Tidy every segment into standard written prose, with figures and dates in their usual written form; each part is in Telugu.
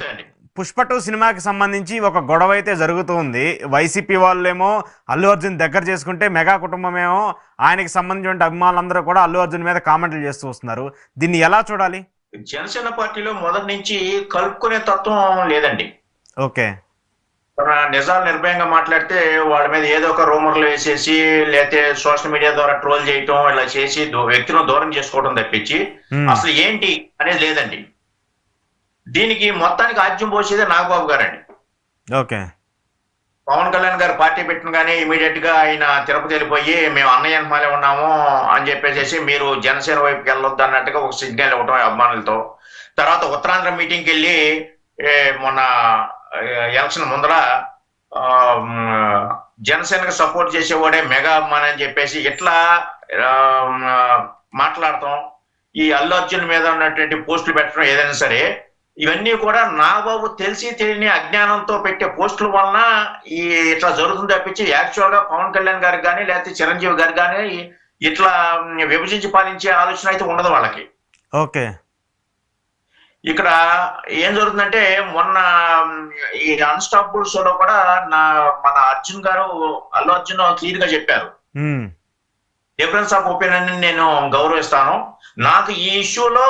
అండి. పుష్ప 2 సినిమాకి సంబంధించి ఒక గొడవ అయితే జరుగుతుంది. వైసీపీ వాళ్ళేమో అల్లు అర్జున్ దగ్గర చేసుకుంటే, మెగా కుటుంబమేమో ఆయనకి సంబంధించిన అభిమానులందరూ కూడా అల్లు అర్జున్ మీద కామెంట్లు చేస్తూ వస్తున్నారు. దీన్ని ఎలా చూడాలి? జనసేన పార్టీలో మొదటి నుంచి కలుపుకునే తత్వం లేదండి. ఓకే. నిజాలు నిర్భయంగా మాట్లాడితే వాళ్ళ మీద ఏదో ఒక రూమర్లు వేసేసి, లేకపోతే సోషల్ మీడియా ద్వారా ట్రోల్ చేయటం, ఇలా చేసి వ్యక్తులను దూరం చేసుకోవడం తప్పించి అసలు ఏంటి అనేది లేదండి. దీనికి మొత్తానికి ఆద్యం పోసేదే నాగబాబు గారండి. ఓకే. పవన్ కళ్యాణ్ గారు పార్టీ పెట్టినగానే ఇమీడియట్ గా ఆయన తిరుపతి వెళ్ళిపోయి, మేము అన్నయ్య వెనకమాలే ఉన్నాము అని చెప్పేసి, మీరు జనసేన వైపుకి వెళ్ళొద్దు అన్నట్టుగా ఒక సిగ్నల్ ఇవ్వటం అభిమానులతో. తర్వాత ఉత్తరాంధ్ర మీటింగ్కి వెళ్ళి మొన్న ఎలక్షన్ ముందర జనసేనకు సపోర్ట్ చేసేవాడే మెగా అభిమాని అని చెప్పేసి ఇట్లా మాట్లాడటం, ఈ అల్లు అర్జున్ మీద ఉన్నటువంటి పోస్టులు పెట్టడం ఏదైనా సరే, ఇవన్నీ కూడా నాగబాబు తెలిసి తెలియని అజ్ఞానంతో పెట్టే పోస్టుల వలన ఈ ఇట్లా జరుగుతుంది తప్పించి, యాక్చువల్ గా పవన్ కళ్యాణ్ గారికి కానీ లేకపోతే చిరంజీవి గారికి కానీ ఇట్లా విభజించి పాలించే ఆలోచన అయితే ఉండదు వాళ్ళకి. ఓకే. ఇక్కడ ఏం జరుగుతుందంటే, మొన్న ఈ అన్స్టాపబుల్ షోలో కూడా మన అర్జున్ గారు, అల్లు అర్జున్ క్లియర్ గా చెప్పారు, డిఫరెన్స్ ఆఫ్ ఒపీనియన్ నేను గౌరవిస్తాను, నాకు ఈ ఇష్యూలో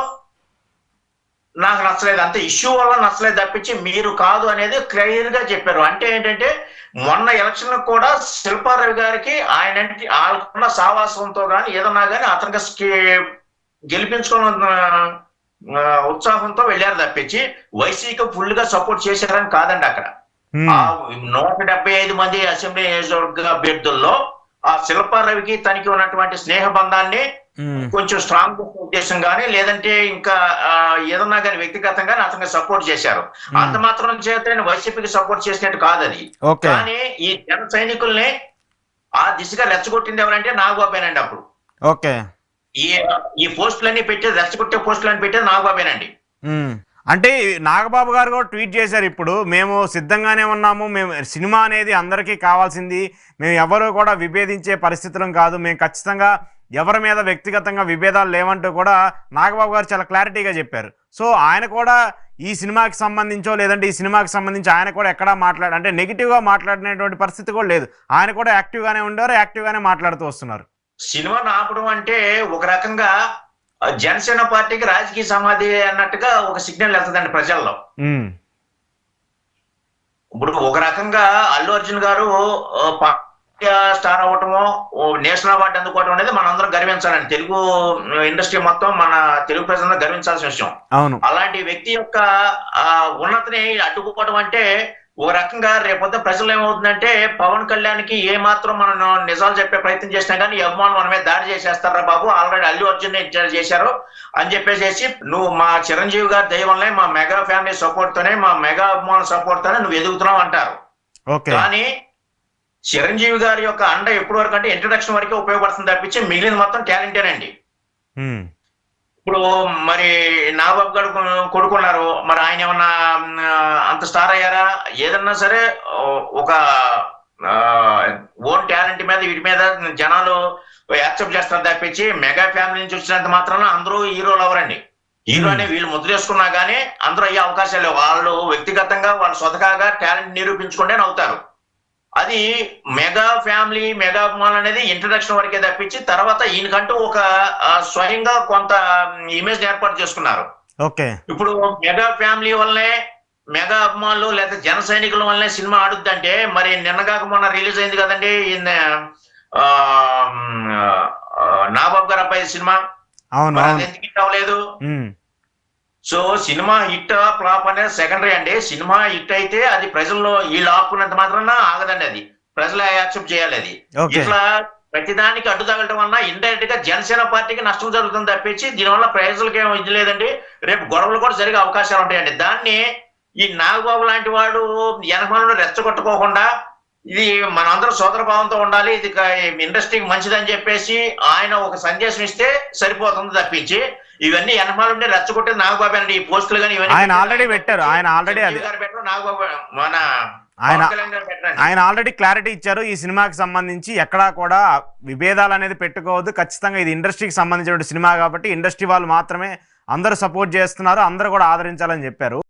నాకు నచ్చలేదు, అంతే, ఇష్యూ వల్ల నచ్చలేదు తప్పించి మీరు కాదు అనేది క్లియర్ గా చెప్పారు. అంటే ఏంటంటే, మొన్న ఎలక్షన్ కూడా శిల్పారావు గారికి ఆయనకున్న సావాసంతో కానీ ఏదన్నా కానీ అతనికి గెలిపించుకున్న ఉత్సాహంతో వెళ్ళారు తప్పించి వైసీపీ ఫుల్ గా సపోర్ట్ చేశారని కాదండి. అక్కడ 175 మంది అసెంబ్లీ నియోజకవర్గ అభ్యర్థుల్లో ఆ శిల్పారావుకి తనకి ఉన్నటువంటి స్నేహ బంధాన్ని కొంచెం స్ట్రాంగ్ ఉద్దేశం కానీ, లేదంటే ఇంకా ఏదన్నా కానీ వ్యక్తిగతంగా అతనికి సపోర్ట్ చేశారు. అంత మాత్రం చేత వైసీపీకి సపోర్ట్ చేసినట్టు కాదు అది. కానీ ఈ జన సైనికుల్ని ఆ దిశగా రెచ్చగొట్టింది ఎవరంటే నాగబాబేనండి. అప్పుడు ఓకే, ఈ పోస్టులన్నీ పెట్టేది, రెచ్చగొట్టే పోస్టులన్నీ పెట్టేది నాగబాబేనండి. అంటే నాగబాబు గారు కూడా ట్వీట్ చేశారు, ఇప్పుడు మేము సిద్ధంగానే ఉన్నాము, మేము సినిమా అనేది అందరికీ కావాల్సింది, మేము ఎవరు కూడా విభేదించే పరిస్థితులం కాదు, మేము ఖచ్చితంగా ఎవరి మీద వ్యక్తిగతంగా విభేదాలు లేవంటూ కూడా నాగబాబు గారు చాలా క్లారిటీగా చెప్పారు. సో ఆయన కూడా ఈ సినిమాకి సంబంధించో లేదంటే ఈ సినిమాకి సంబంధించి ఆయన కూడా ఎక్కడా అంటే నెగిటివ్గా మాట్లాడినటువంటి పరిస్థితి కూడా లేదు. ఆయన కూడా యాక్టివ్గానే ఉండేవారు, యాక్టివ్గానే మాట్లాడుతూ వస్తున్నారు. సినిమాను ఆపడం అంటే ఒక రకంగా జనసేన పార్టీకి రాజకీయ సమాధి అన్నట్టుగా ఒక సిగ్నల్ వెళ్తుందండి ప్రజల్లో. ఇప్పుడు ఒక రకంగా అల్లు అర్జున్ గారు స్టార్ అవ్వటము, నేషనల్ అవార్డు అందుకోవటం అనేది మనందరం గర్వించాలండి. తెలుగు ఇండస్ట్రీ మొత్తం, మన తెలుగు ప్రజలందరూ గర్వించాల్సిన విషయం. అవును. అలాంటి వ్యక్తి యొక్క ఉన్నతిని అడ్డుకోవడం అంటే ఓ రకంగా రేపొద్దు ప్రజలు ఏమవుతుందంటే, పవన్ కళ్యాణ్ కి ఏ మాత్రం మనం నిజాలు చెప్పే ప్రయత్నం చేసినా కానీ ఈ అభిమానులు మన మీద దాడి చేసేస్తారా బాబు, ఆల్రెడీ అల్లు అర్జున్ చేశారు అని చెప్పేసి, నువ్వు మా చిరంజీవి గారి దైవంలో, మా మెగా ఫ్యామిలీ సపోర్ట్ తోనే, మా మెగా అభిమానుల సపోర్ట్ తోనే నువ్వు ఎదుగుతున్నావు అంటారు. కానీ చిరంజీవి గారి యొక్క అండ ఎప్పటి వరకు అంటే ఇంట్రడక్షన్ వరకే ఉపయోగపడుతుంది తప్పించి మిగిలిన మొత్తం టాలెంటేనండి. ఇప్పుడు మరి నాగబాబు గారు కొడుకున్నారు, మరి ఆయన ఏమన్నా అంత స్టార్ అయ్యారా? ఏదన్నా సరే ఒక ఓన్ టాలెంట్ మీద వీటి మీద జనాలు యాక్సెప్ట్ చేస్తారు తప్పించి, మెగా ఫ్యామిలీ నుంచి వచ్చినంత మాత్రాన అందరూ హీరోలు అవరండి. హీరో అనే వీళ్ళు ముద్ర చేసుకున్నా కానీ అందరూ అయ్యే అవకాశాలు లేవు. వాళ్ళు వ్యక్తిగతంగా వాళ్ళు స్వతహాగా టాలెంట్ నిరూపించుకుంటే అవుతారు. అది మెగా ఫ్యామిలీ, మెగా అభిమానులు అనేది ఇంట్రడక్షన్ వరకే తప్పించి, తర్వాత ఈయనకంటూ ఒక స్వయంగా కొంత ఇమేజ్ ఏర్పాటు చేసుకున్నారు. ఇప్పుడు మెగా ఫ్యామిలీ వల్లనే, మెగా అభిమానులు లేదా జన సైనికుల వల్లనే సినిమా ఆడుద్దంటే, మరి నిన్నగాక మొన్న రిలీజ్ అయింది కదండి నాగబాబు గారు అబ్బాయి సినిమా, ఎందుకు హిట్ అవ్వలేదు? సో సినిమా హిట్ ఫ్లాప్ అనేది సెకండరీ అండి. సినిమా హిట్ అయితే అది ప్రజల్లో వీళ్ళు ఆపుకున్నంత మాత్రాన ఆగదండి, అది ప్రజలు యాక్సెప్ట్ చేయాలి. అది ఇట్లా ప్రతిదానికి అడ్డు తగలటం వల్ల ఇండైరెక్ట్ గా జనసేన పార్టీకి నష్టం జరుగుతుంది తప్పించి దీనివల్ల ప్రజలకి ఏమో ఇది లేదండి. రేపు గొడవలు కూడా జరిగే అవకాశాలు ఉంటాయండి. దాన్ని ఈ నాగబాబు లాంటి వాడు వెనకమాలను రెచ్చగొట్టుకోకుండా, ఇది మనందరూ సోదర భావంతో ఉండాలి, ఇది ఇండస్ట్రీకి మంచిదని చెప్పేసి ఆయన ఒక సందేశం ఇస్తే సరిపోతుంది తప్పించి, ఇవన్నీ వెనకమాల రెచ్చగొట్టేది నాగబాబు అండి. ఈ పోస్టులు కానీ ఆయన ఆల్రెడీ పెట్టారు, ఆయన ఆల్రెడీ క్లారిటీ ఇచ్చారు. ఈ సినిమాకి సంబంధించి ఎక్కడా కూడా విభేదాలు అనేది పెట్టుకోవద్దు, ఖచ్చితంగా ఇది ఇండస్ట్రీకి సంబంధించిన సినిమా కాబట్టి ఇండస్ట్రీ వాళ్ళు మాత్రమే అందరూ సపోర్ట్ చేస్తున్నారు, అందరూ కూడా ఆదరించాలని చెప్పారు.